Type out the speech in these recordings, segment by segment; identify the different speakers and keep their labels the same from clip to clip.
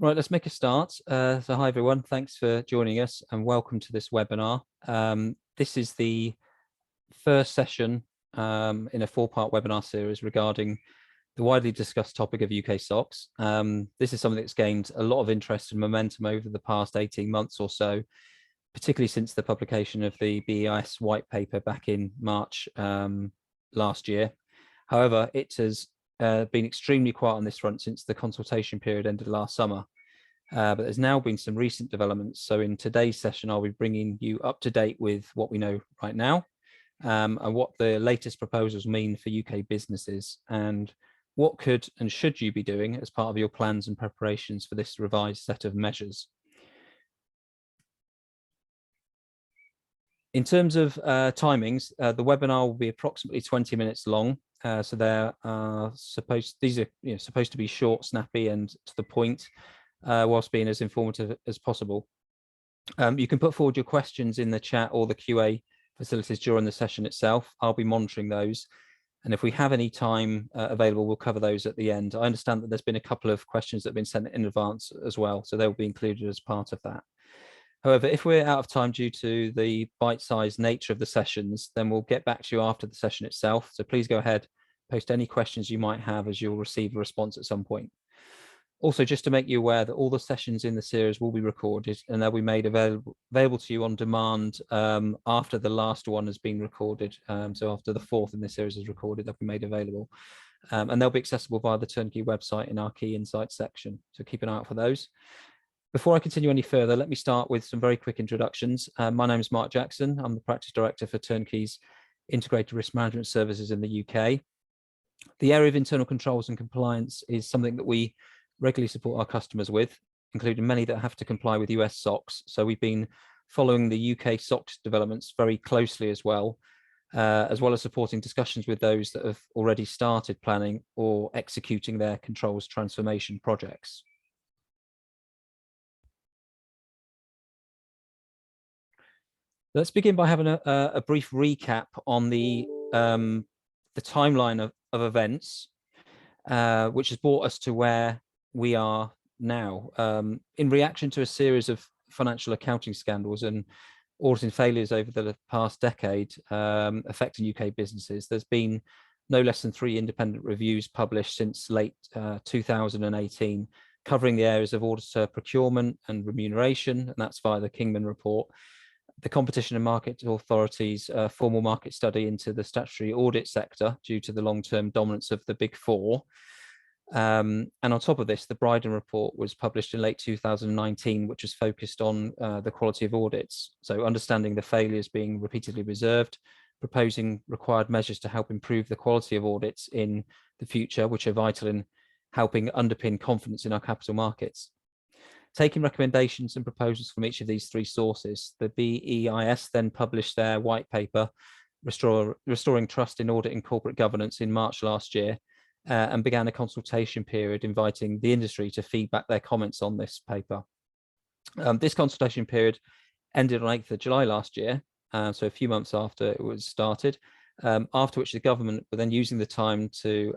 Speaker 1: Right, let's make a start. So hi everyone, thanks for joining us and welcome to this webinar. This is the first session in a four-part webinar series regarding the widely discussed topic of UK SOX. This is something that's gained a lot of interest and momentum over the past 18 months or so, particularly since the publication of the BEIS white paper back in March last year. However, it has been extremely quiet on this front since the consultation period ended last summer. But there's now been some recent developments. So in today's session, I'll be bringing you up to date with what we know right now and what the latest proposals mean for UK businesses and what could and should you be doing as part of your plans and preparations for this revised set of measures. In terms of timings, the webinar will be approximately 20 minutes long. So these are supposed to be short, snappy, and to the point, whilst being as informative as possible. You can put forward your questions in the chat or the QA facilities during the session itself. I'll be monitoring those. And if we have any time available, we'll cover those at the end. I understand that there's been a couple of questions that have been sent in advance as well, so they'll be included as part of that. However, if we're out of time due to the bite-sized nature of the sessions, then we'll get back to you after the session itself. So please go ahead, post any questions you might have as you'll receive a response at some point. Also, just to make you aware that all the sessions in the series will be recorded and they'll be made available to you on demand after the last one has been recorded. So after the fourth in this series is recorded, they'll be made available. And they'll be accessible via the Turnkey website in our key insights section. So keep an eye out for those. Before I continue any further, let me start with some very quick introductions. My name is Mark Jackson. I'm the Practice Director for Turnkey's Integrated Risk Management Services in the UK. The area of internal controls and compliance is something that we regularly support our customers with, including many that have to comply with US SOX. So we've been following the UK SOX developments very closely as well as supporting discussions with those that have already started planning or executing their controls transformation projects. Let's begin by having a brief recap on the timeline of events, which has brought us to where we are now. In reaction to a series of financial accounting scandals and auditing failures over the past decade affecting UK businesses, there's been no less than 3 independent reviews published since late 2018, covering the areas of auditor procurement and remuneration, and that's via the Kingman report, the Competition and Market Authority's formal market study into the statutory audit sector due to the long-term dominance of the Big Four. And on top of this, the Bryden report was published in late 2019, which was focused on the quality of audits. So understanding the failures being repeatedly reserved, proposing required measures to help improve the quality of audits in the future, which are vital in helping underpin confidence in our capital markets. Taking recommendations and proposals from each of these 3 sources, the BEIS then published their white paper, Restoring Trust in Audit and Corporate Governance, in March last year, and began a consultation period inviting the industry to feedback their comments on this paper. This consultation period ended on 8th of July last year, so a few months after it was started, after which the government were then using the time to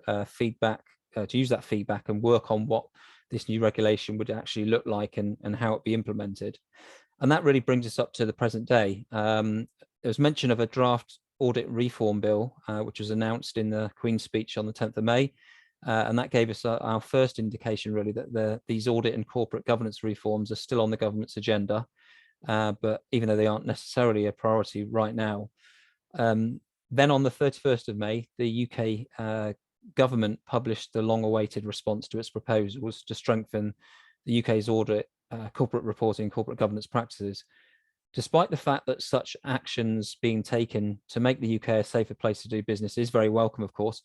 Speaker 1: use that feedback and work on what this new regulation would actually look like and how it be implemented. And that really brings us up to the present day. There was mention of a draft audit reform bill, which was announced in the Queen's speech on the 10th of May. And that gave us our first indication, really, that these audit and corporate governance reforms are still on the government's agenda, but even though they aren't necessarily a priority right now. Then on the 31st of May, the UK government published the long-awaited response to its proposals to strengthen the UK's audit, corporate reporting, corporate governance practices. Despite the fact that such actions being taken to make the UK a safer place to do business is very welcome, of course,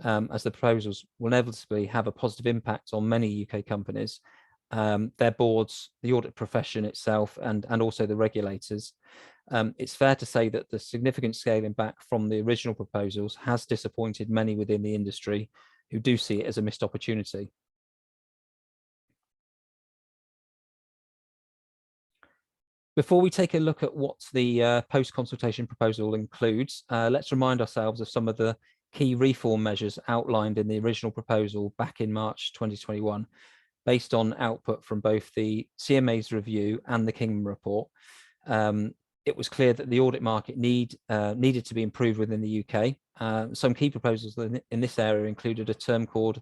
Speaker 1: as the proposals will inevitably have a positive impact on many UK companies, their boards, the audit profession itself, and also the regulators. It's fair to say that the significant scaling back from the original proposals has disappointed many within the industry who do see it as a missed opportunity. Before we take a look at what the post-consultation proposal includes, let's remind ourselves of some of the key reform measures outlined in the original proposal back in March 2021. based on output from both the CMA's review and the Kingman report, it was clear that the audit market needed to be improved within the UK. Some key proposals in this area included a term called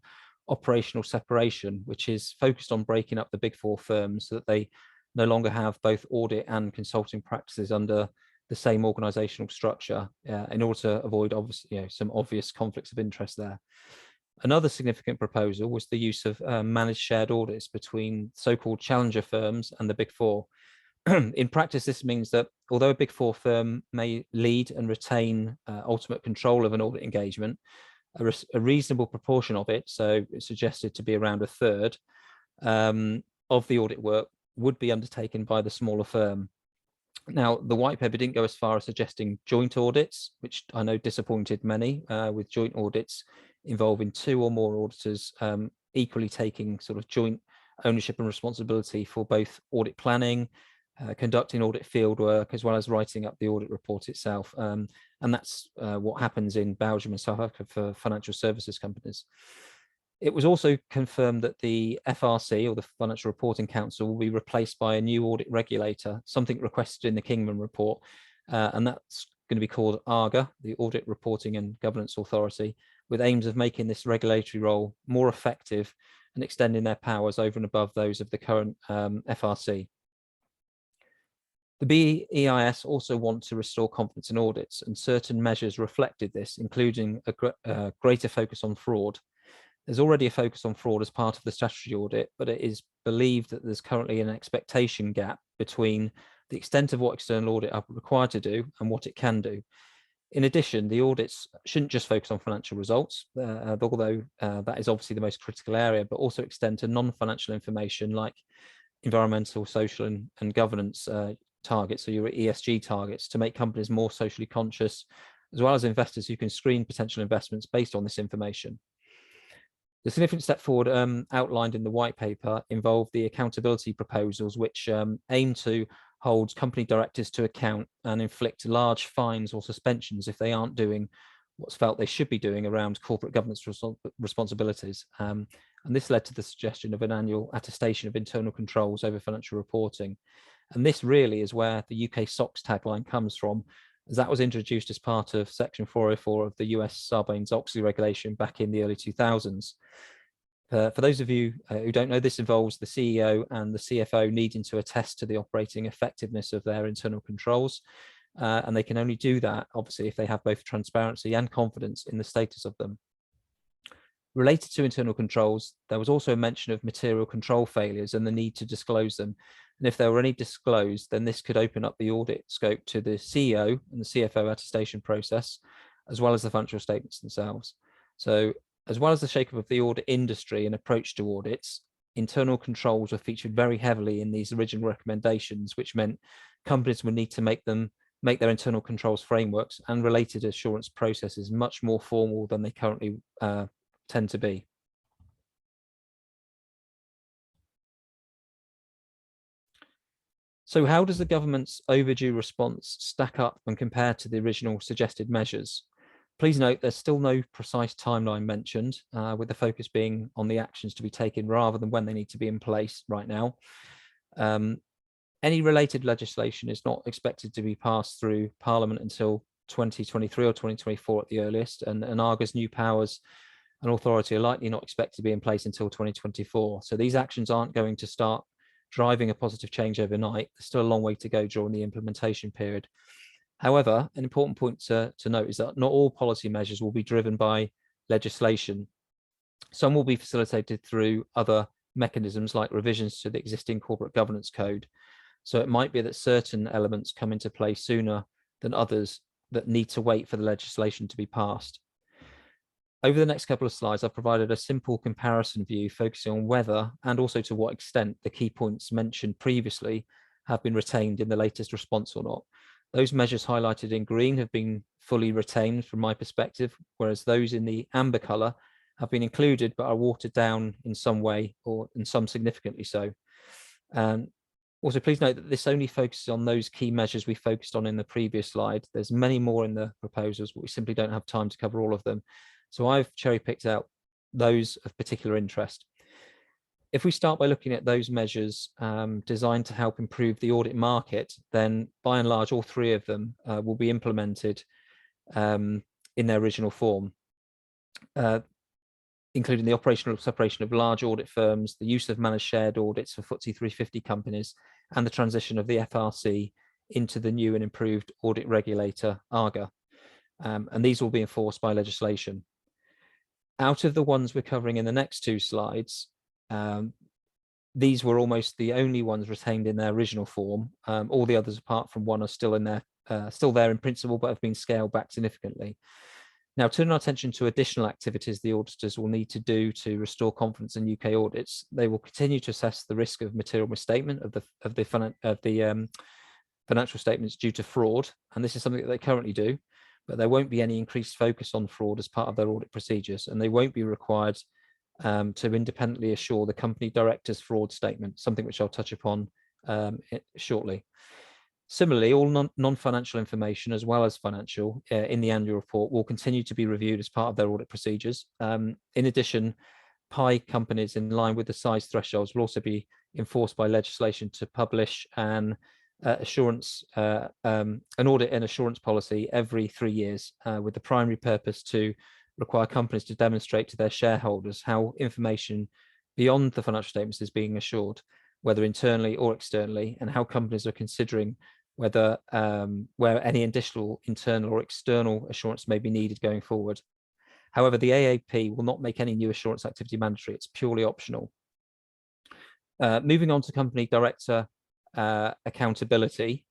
Speaker 1: operational separation, which is focused on breaking up the big four firms so that they no longer have both audit and consulting practices under the same organizational structure, in order to avoid some obvious conflicts of interest there. Another significant proposal was the use of managed shared audits between so-called challenger firms and the big four. In practice, this means that although a big four firm may lead and retain ultimate control of an audit engagement, a reasonable proportion of it, so it's suggested to be around a third of the audit work, would be undertaken by the smaller firm. Now, the white paper didn't go as far as suggesting joint audits, which I know disappointed many, with joint audits involving two or more auditors equally taking sort of joint ownership and responsibility for both audit planning, conducting audit field work, as well as writing up the audit report itself. And that's what happens in Belgium and South Africa for financial services companies. It was also confirmed that the FRC, or the Financial Reporting Council, will be replaced by a new audit regulator, something requested in the Kingman report, and that's going to be called ARGA, the Audit Reporting and Governance Authority, with aims of making this regulatory role more effective and extending their powers over and above those of the current FRC. The BEIS also want to restore confidence in audits, and certain measures reflected this, including a greater focus on fraud. There's already a focus on fraud as part of the statutory audit, but it is believed that there's currently an expectation gap between the extent of what external audit are required to do and what it can do. In addition, the audits shouldn't just focus on financial results, although that is obviously the most critical area, but also extend to non-financial information like environmental, social, and governance targets, so your ESG targets, to make companies more socially conscious, as well as investors who can screen potential investments based on this information. The significant step forward outlined in the white paper involved the accountability proposals, which aim to hold company directors to account and inflict large fines or suspensions if they aren't doing what's felt they should be doing around corporate governance responsibilities. And this led to the suggestion of an annual attestation of internal controls over financial reporting. And this really is where the UK SOX tagline comes from, as that was introduced as part of Section 404 of the US Sarbanes-Oxley regulation back in the early 2000s. For those of you who don't know, this involves the CEO and the CFO needing to attest to the operating effectiveness of their internal controls. And they can only do that, obviously, if they have both transparency and confidence in the status of them. Related to internal controls, there was also a mention of material control failures and the need to disclose them. And if there were any disclosed, then this could open up the audit scope to the CEO and the CFO attestation process, as well as the financial statements themselves. So, as well as the shakeup of the audit industry and approach to audits, internal controls were featured very heavily in these original recommendations, which meant companies would need to make their internal controls frameworks and related assurance processes much more formal than they currently tend to be. So how does the government's overdue response stack up when compared to the original suggested measures? Please note there's still no precise timeline mentioned, with the focus being on the actions to be taken rather than when they need to be in place right now. Any related legislation is not expected to be passed through Parliament until 2023 or 2024 at the earliest, and ARGA's new powers and authority are likely not expected to be in place until 2024. So these actions aren't going to start driving a positive change overnight. There's still a long way to go during the implementation period. However, an important point to note is that not all policy measures will be driven by legislation. Some will be facilitated through other mechanisms like revisions to the existing corporate governance code. So it might be that certain elements come into play sooner than others that need to wait for the legislation to be passed. Over the next couple of slides, I've provided a simple comparison view focusing on whether and also to what extent the key points mentioned previously have been retained in the latest response or not. Those measures highlighted in green have been fully retained from my perspective, whereas those in the amber color have been included but are watered down in some way, or in some significantly so. Also, please note that this only focuses on those key measures we focused on in the previous slide. There's many more in the proposals, but we simply don't have time to cover all of them. So I've cherry picked out those of particular interest. If we start by looking at those measures designed to help improve the audit market, then by and large, all three of them will be implemented in their original form, including the operational separation of large audit firms, the use of managed shared audits for FTSE 350 companies, and the transition of the FRC into the new and improved audit regulator, ARGA. And these will be enforced by legislation. Out of the ones we're covering in the next two slides, these were almost the only ones retained in their original form. All the others, apart from one, are still there in principle, but have been scaled back significantly. Now, turning our attention to additional activities the auditors will need to do to restore confidence in UK audits, they will continue to assess the risk of material misstatement of the financial statements due to fraud, and this is something that they currently do, but there won't be any increased focus on fraud as part of their audit procedures, and they won't be required to independently assure the company director's fraud statement, something which I'll touch upon shortly. Similarly, all non-financial information as well as financial in the annual report will continue to be reviewed as part of their audit procedures. In addition, PI companies in line with the size thresholds will also be enforced by legislation to publish an audit and assurance policy every 3 years with the primary purpose to require companies to demonstrate to their shareholders how information beyond the financial statements is being assured, whether internally or externally, and how companies are considering whether where any additional internal or external assurance may be needed going forward. However, the AAP will not make any new assurance activity mandatory. It's purely optional. Moving on to company director accountability.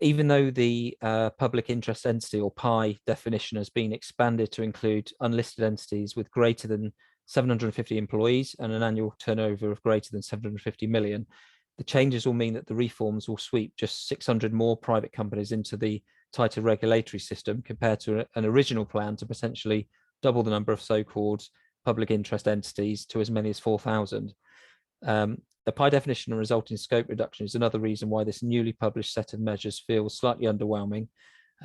Speaker 1: Even though the public interest entity or PI definition has been expanded to include unlisted entities with greater than 750 employees and an annual turnover of greater than 750 million, the changes will mean that the reforms will sweep just 600 more private companies into the tighter regulatory system compared to an original plan to potentially double the number of so-called public interest entities to as many as 4,000. The PI definition and resulting scope reduction is another reason why this newly published set of measures feels slightly underwhelming,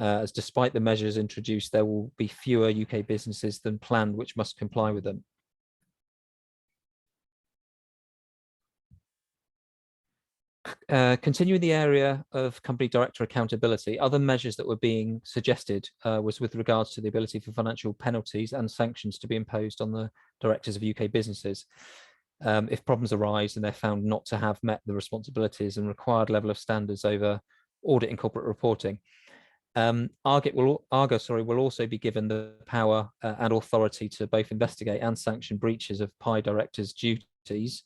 Speaker 1: as despite the measures introduced, there will be fewer UK businesses than planned which must comply with them. Continuing the area of company director accountability, other measures that were being suggested was with regards to the ability for financial penalties and sanctions to be imposed on the directors of UK businesses if problems arise and they're found not to have met the responsibilities and required level of standards over audit and corporate reporting. ARGA will also be given the power and authority to both investigate and sanction breaches of PI directors' duties.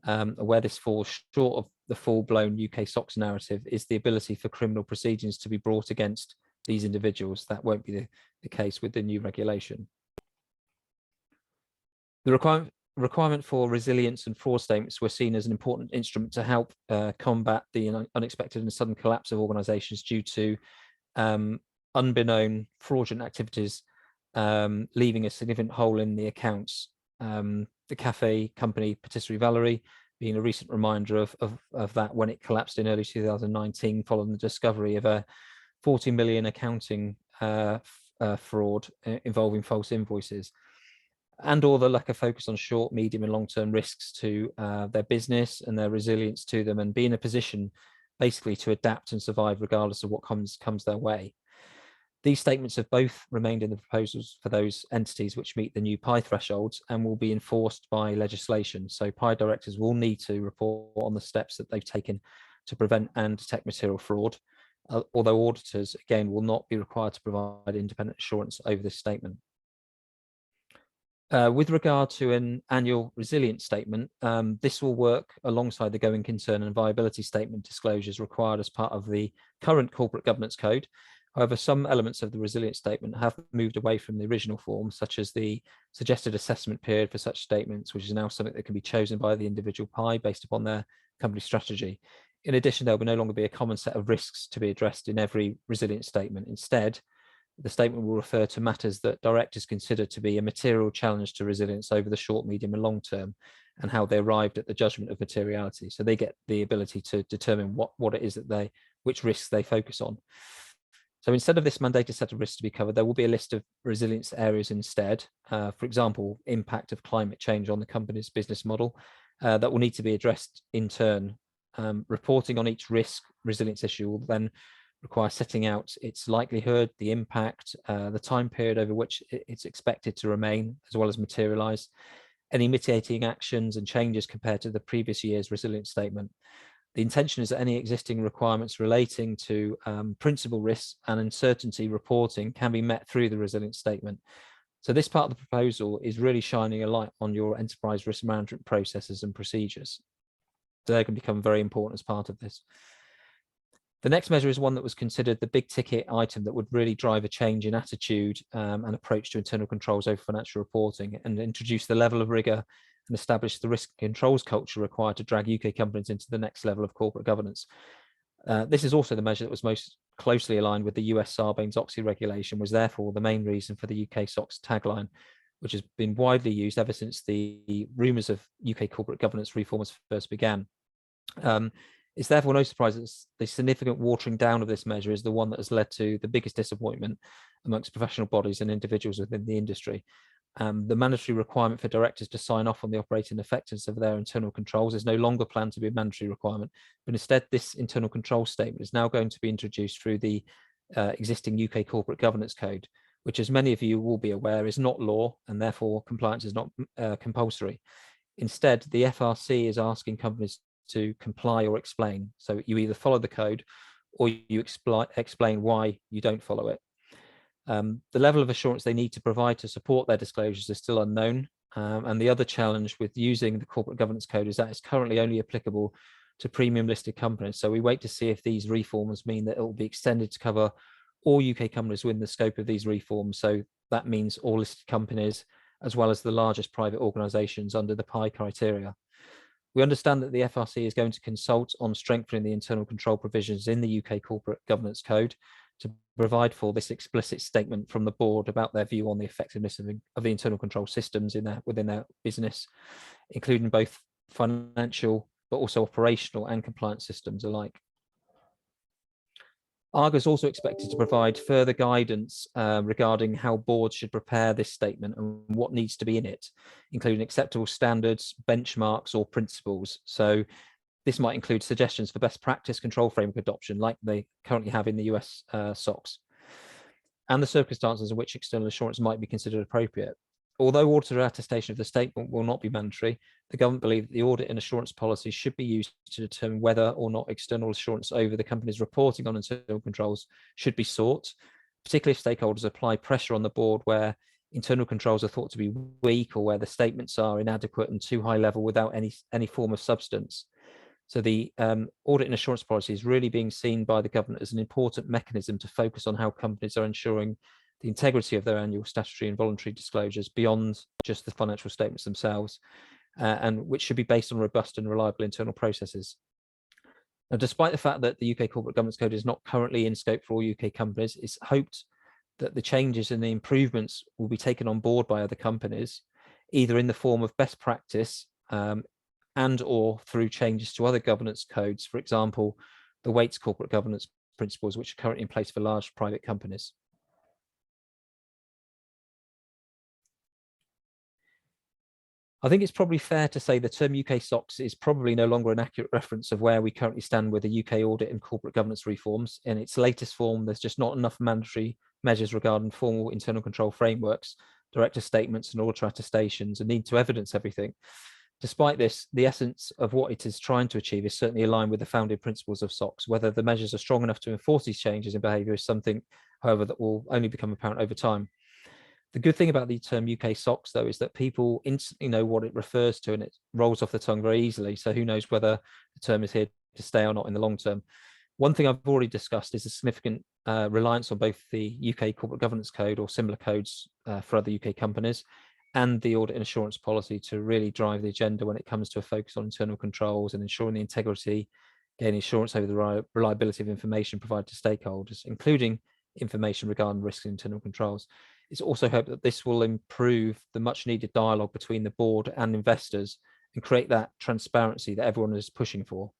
Speaker 1: Where this falls short of the full-blown UK SOX narrative is the ability for criminal proceedings to be brought against these individuals. That won't be the case with the new regulation. The requirement for resilience and fraud statements were seen as an important instrument to help combat the unexpected and sudden collapse of organisations due to unbeknown fraudulent activities, leaving a significant hole in the accounts. The cafe company Patisserie Valerie being a recent reminder of that when it collapsed in early 2019 following the discovery of a 40 million accounting fraud involving false invoices, and all the lack of focus on short, medium and long-term risks to their business and their resilience to them, and be in a position basically to adapt and survive regardless of what comes their way. These statements have both remained in the proposals for those entities which meet the new PI thresholds and will be enforced by legislation. So PI directors will need to report on the steps that they've taken to prevent and detect material fraud, although auditors, again, will not be required to provide independent assurance over this statement. With regard to an annual resilience statement, this will work alongside the going concern and viability statement disclosures required as part of the current corporate governance code. However, some elements of the resilience statement have moved away from the original form, such as the suggested assessment period for such statements, which is now something that can be chosen by the individual PI based upon their company strategy. In addition, there will no longer be a common set of risks to be addressed in every resilience statement. Instead, the statement will refer to matters that directors consider to be a material challenge to resilience over the short, medium and long term, and how they arrived at the judgment of materiality. So they get the ability to determine what it is that which risks they focus on. So instead of this mandated set of risks to be covered, there will be a list of resilience areas instead. For example, impact of climate change on the company's business model, that will need to be addressed in turn. Reporting on each risk resilience issue will then require setting out its likelihood, the impact, the time period over which it's expected to remain, as well as materialize, any mitigating actions and changes compared to the previous year's resilience statement. The intention is that any existing requirements relating to principal risks and uncertainty reporting can be met through the resilience statement. So this part of the proposal is really shining a light on your enterprise risk management processes and procedures. So they can become very important as part of this. The next measure is one that was considered the big ticket item that would really drive a change in attitude and approach to internal controls over financial reporting, and introduce the level of rigor and establish the risk controls culture required to drag UK companies into the next level of corporate governance. This is also the measure that was most closely aligned with the US Sarbanes-Oxley regulation, was therefore the main reason for the UK SOX tagline, which has been widely used ever since the rumours of UK corporate governance reforms first began. It's therefore no surprise that the significant watering down of this measure is the one that has led to the biggest disappointment amongst professional bodies and individuals within the industry. The mandatory requirement for directors to sign off on the operating effectiveness of their internal controls is no longer planned to be a mandatory requirement, but instead this internal control statement is now going to be introduced through the existing UK Corporate Governance Code, which, as many of you will be aware, is not law, and therefore compliance is not compulsory. Instead, the FRC is asking companies to comply or explain. So you either follow the code or you explain why you don't follow it. The level of assurance they need to provide to support their disclosures is still unknown. And the other challenge with using the corporate governance code is that it's currently only applicable to premium listed companies. So we wait to see if these reforms mean that it will be extended to cover all UK companies within the scope of these reforms. So that means all listed companies, as well as the largest private organisations under the PI criteria. We understand that the FRC is going to consult on strengthening the internal control provisions in the UK Corporate Governance Code to provide for this explicit statement from the board about their view on the effectiveness of the internal control systems within their business, including both financial but also operational and compliance systems alike. ARGA is also expected to provide further guidance regarding how boards should prepare this statement and what needs to be in it, including acceptable standards, benchmarks, or principles. So this might include suggestions for best practice control framework adoption, like they currently have in the US SOX, and the circumstances in which external assurance might be considered appropriate. Although auditor attestation of the statement will not be mandatory, the government believes that the audit and assurance policy should be used to determine whether or not external assurance over the company's reporting on internal controls should be sought, particularly if stakeholders apply pressure on the board where internal controls are thought to be weak or where the statements are inadequate and too high level without any form of substance. So the audit and assurance policy is really being seen by the government as an important mechanism to focus on how companies are ensuring the integrity of their annual statutory and voluntary disclosures beyond just the financial statements themselves, and which should be based on robust and reliable internal processes. Now, despite the fact that the UK Corporate Governance Code is not currently in scope for all UK companies, it's hoped that the changes and the improvements will be taken on board by other companies, either in the form of best practice and or through changes to other governance codes, for example, the Waits corporate governance principles, which are currently in place for large private companies. I think it's probably fair to say the term UK SOX is probably no longer an accurate reference of where we currently stand with the UK audit and corporate governance reforms. In its latest form, there's just not enough mandatory measures regarding formal internal control frameworks, director statements and auditor attestations, and need to evidence everything. Despite this, the essence of what it is trying to achieve is certainly aligned with the founding principles of SOX. Whether the measures are strong enough to enforce these changes in behaviour is something, however, that will only become apparent over time. The good thing about the term UK SOX, though, is that people instantly know what it refers to and it rolls off the tongue very easily. So who knows whether the term is here to stay or not in the long term. One thing I've already discussed is a significant reliance on both the UK Corporate Governance Code or similar codes for other UK companies and the audit and assurance policy to really drive the agenda when it comes to a focus on internal controls and ensuring the integrity, gaining assurance over the reliability of information provided to stakeholders, including information regarding risks and internal controls. It's also hoped that this will improve the much needed dialogue between the board and investors and create that transparency that everyone is pushing for.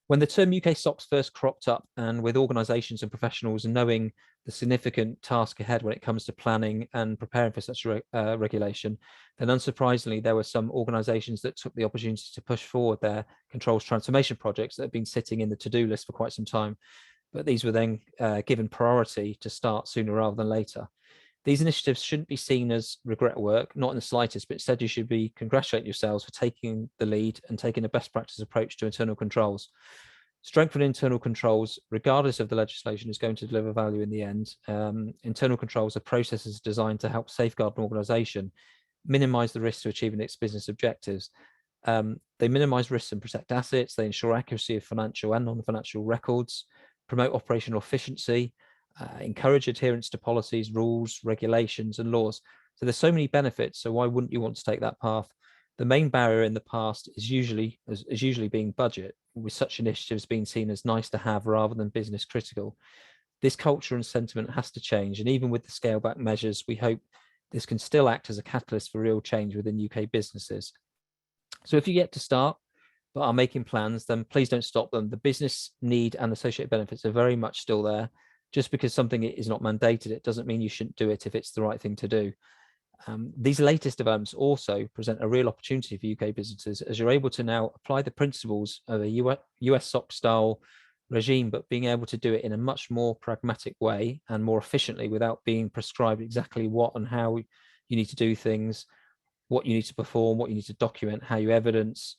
Speaker 1: When the term UK SOX first cropped up, and with organisations and professionals knowing the significant task ahead when it comes to planning and preparing for such regulation, then unsurprisingly, there were some organisations that took the opportunity to push forward their controls transformation projects that had been sitting in the to-do list for quite some time. But these were then given priority to start sooner rather than later. These initiatives shouldn't be seen as regret work, not in the slightest, but instead you should be congratulating yourselves for taking the lead and taking a best practice approach to internal controls. Strengthening internal controls, regardless of the legislation, is going to deliver value in the end. Internal controls are processes designed to help safeguard an organisation, minimise the risk to achieving its business objectives. They minimise risks and protect assets. They ensure accuracy of financial and non-financial records, promote operational efficiency, encourage adherence to policies, rules, regulations, and laws. So there's so many benefits. So why wouldn't you want to take that path? The main barrier in the past is usually being budget, with such initiatives being seen as nice to have rather than business critical. This culture and sentiment has to change. And even with the scale back measures, we hope this can still act as a catalyst for real change within UK businesses. So if you get to start, but are making plans, then please don't stop them. The business need and associated benefits are very much still there. Just because something is not mandated, it doesn't mean you shouldn't do it if it's the right thing to do. These latest developments also present a real opportunity for UK businesses, as you're able to now apply the principles of a US SOX style regime, but being able to do it in a much more pragmatic way and more efficiently without being prescribed exactly what and how you need to do things, what you need to perform, what you need to document, how you evidence,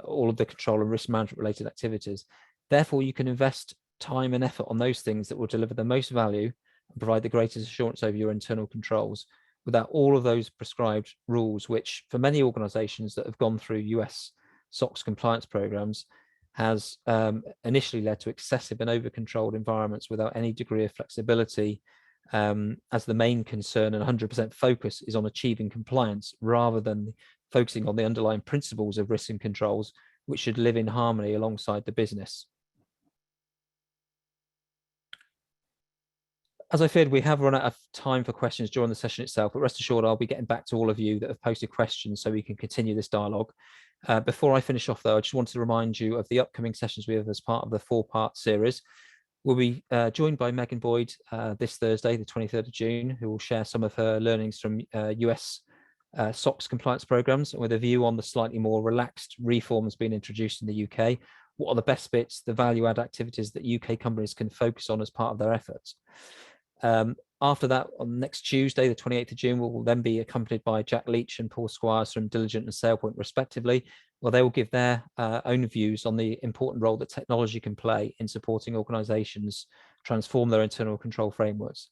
Speaker 1: all of the control and risk management related activities. Therefore, you can invest time and effort on those things that will deliver the most value and provide the greatest assurance over your internal controls without all of those prescribed rules, which for many organizations that have gone through US SOX compliance programs has initially led to excessive and over-controlled environments without any degree of flexibility, as the main concern and 100% focus is on achieving compliance rather than focusing on the underlying principles of risk and controls, which should live in harmony alongside the business. As I feared, we have run out of time for questions during the session itself, but rest assured I'll be getting back to all of you that have posted questions so we can continue this dialogue. Before I finish off though, I just wanted to remind you of the upcoming sessions we have as part of the 4-part series. We'll be joined by Megan Boyd this Thursday, the 23rd of June, who will share some of her learnings from US SOX compliance programs with a view on the slightly more relaxed reforms being introduced in the UK. What are the best bits, the value add activities that UK companies can focus on as part of their efforts? After that, on next Tuesday, the 28th of June, we'll then be accompanied by Jack Leach and Paul Squires from Diligent and SailPoint, respectively. Well, they will give their own views on the important role that technology can play in supporting organizations transform their internal control frameworks.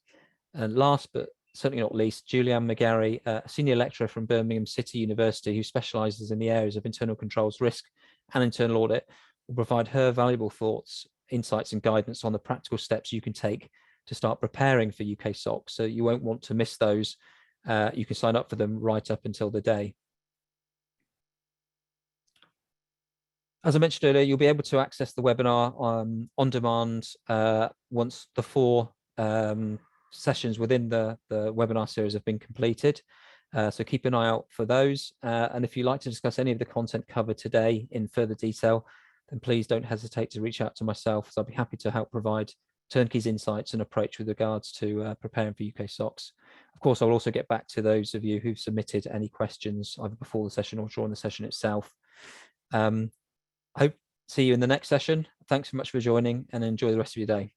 Speaker 1: And last, but certainly not least, Julianne McGarry, a senior lecturer from Birmingham City University who specializes in the areas of internal controls, risk and internal audit, will provide her valuable thoughts, insights and guidance on the practical steps you can take to start preparing for UK SOX. So you won't want to miss those. You can sign up for them right up until the day. As I mentioned earlier, you'll be able to access the webinar on demand once the 4 sessions within the webinar series have been completed. So keep an eye out for those. And if you'd like to discuss any of the content covered today in further detail, then please don't hesitate to reach out to myself, as I'll be happy to help provide Turnkey's insights and approach with regards to preparing for UK SOX. Of course, I'll also get back to those of you who've submitted any questions either before the session or during the session itself. I hope to see you in the next session. Thanks so much for joining and enjoy the rest of your day.